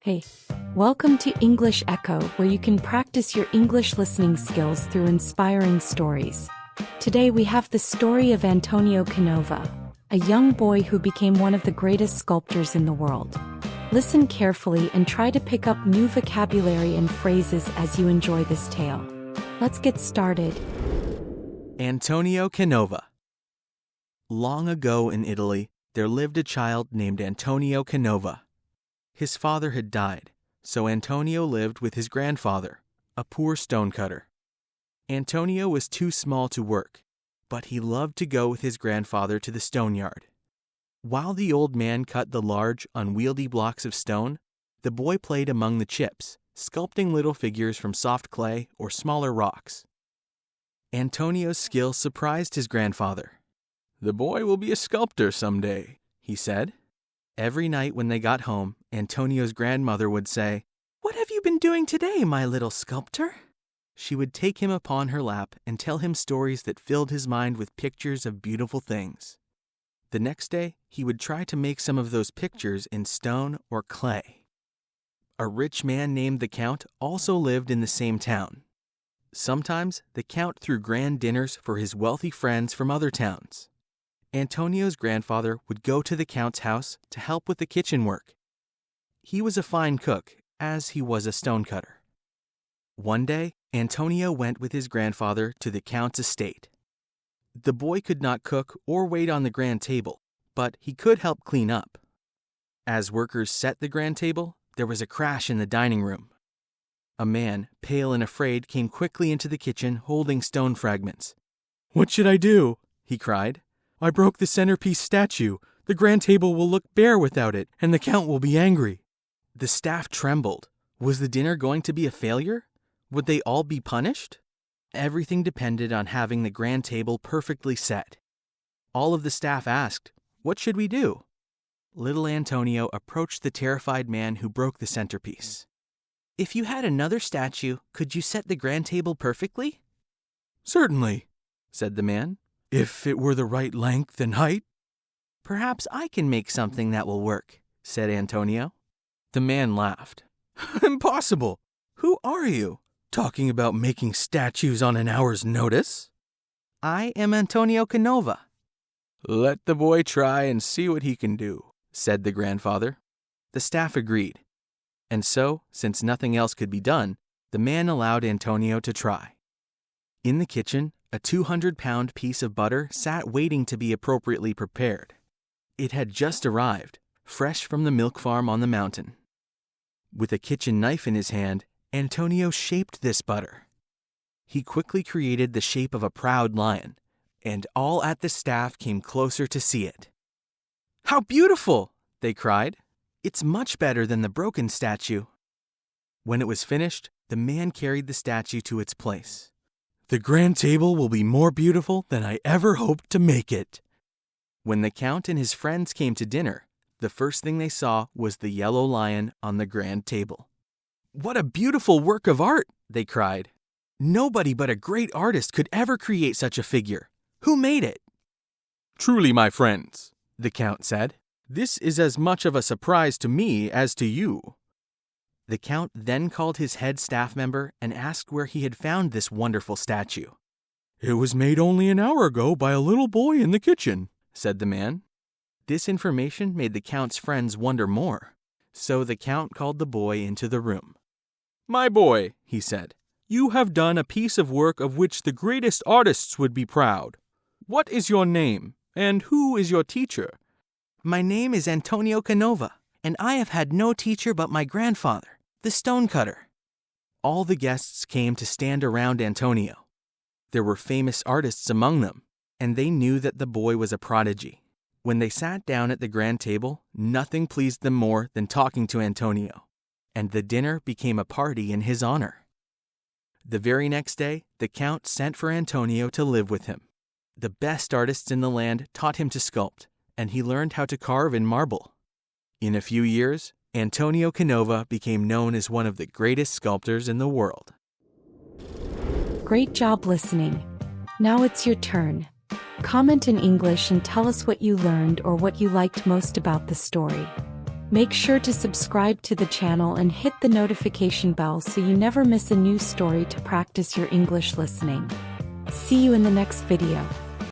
Hey, welcome to English Echo, where you can practice your English listening skills through inspiring stories. Today we have the story of Antonio Canova, a young boy who became one of the greatest sculptors in the world. Listen carefully and try to pick up new vocabulary and phrases as you enjoy this tale. Let's get started. Antonio Canova. Long ago in Italy, there lived a child named Antonio Canova. His father had died, so Antonio lived with his grandfather, a poor stonecutter. Antonio was too small to work, but he loved to go with his grandfather to the stone yard. While the old man cut the large, unwieldy blocks of stone, the boy played among the chips, sculpting little figures from soft clay or smaller rocks. Antonio's skill surprised his grandfather. "The boy will be a sculptor someday," he said. Every night when they got home, Antonio's grandmother would say, "What have you been doing today, my little sculptor?" She would take him upon her lap and tell him stories that filled his mind with pictures of beautiful things. The next day, he would try to make some of those pictures in stone or clay. A rich man named the Count also lived in the same town. Sometimes, the Count threw grand dinners for his wealthy friends from other towns. Antonio's grandfather would go to the Count's house to help with the kitchen work. He was a fine cook, as he was a stonecutter. One day, Antonio went with his grandfather to the Count's estate. The boy could not cook or wait on the grand table, but he could help clean up. As workers set the grand table, there was a crash in the dining room. A man, pale and afraid, came quickly into the kitchen holding stone fragments. "What should I do?" he cried. "I broke the centerpiece statue. The grand table will look bare without it, and the Count will be angry." The staff trembled. Was the dinner going to be a failure? Would they all be punished? Everything depended on having the grand table perfectly set. All of the staff asked, "What should we do?" Little Antonio approached the terrified man who broke the centerpiece. "If you had another statue, could you set the grand table perfectly?" "Certainly," said the man, "if it were the right length and height." "Perhaps I can make something that will work," said Antonio. The man laughed. "Impossible! Who are you? Talking about making statues on an hour's notice?" "I am Antonio Canova." "Let the boy try and see what he can do," said the grandfather. The staff agreed. And so, since nothing else could be done, the man allowed Antonio to try. In the kitchen, a 200-pound piece of butter sat waiting to be appropriately prepared. It had just arrived, fresh from the milk farm on the mountain. With a kitchen knife in his hand, Antonio shaped this butter. He quickly created the shape of a proud lion, and all at the staff came closer to see it. "How beautiful!" they cried. "It's much better than the broken statue." When it was finished, the man carried the statue to its place. "The grand table will be more beautiful than I ever hoped to make it." When the Count and his friends came to dinner, the first thing they saw was the yellow lion on the grand table. "What a beautiful work of art!" they cried. "Nobody but a great artist could ever create such a figure. Who made it?" "Truly, my friends," the Count said, "this is as much of a surprise to me as to you." The Count then called his head staff member and asked where he had found this wonderful statue. "It was made only an hour ago by a little boy in the kitchen," said the man. This information made the Count's friends wonder more, so the Count called the boy into the room. "My boy," he said, "you have done a piece of work of which the greatest artists would be proud. What is your name, and who is your teacher?" "My name is Antonio Canova, and I have had no teacher but my grandfather, the stonecutter." All the guests came to stand around Antonio. There were famous artists among them, and they knew that the boy was a prodigy. When they sat down at the grand table, nothing pleased them more than talking to Antonio, and the dinner became a party in his honor. The very next day, the Count sent for Antonio to live with him. The best artists in the land taught him to sculpt, and he learned how to carve in marble. In a few years, Antonio Canova became known as one of the greatest sculptors in the world. Great job listening. Now it's your turn. Comment in English and tell us what you learned or what you liked most about the story. Make sure to subscribe to the channel and hit the notification bell so you never miss a new story to practice your English listening. See you in the next video.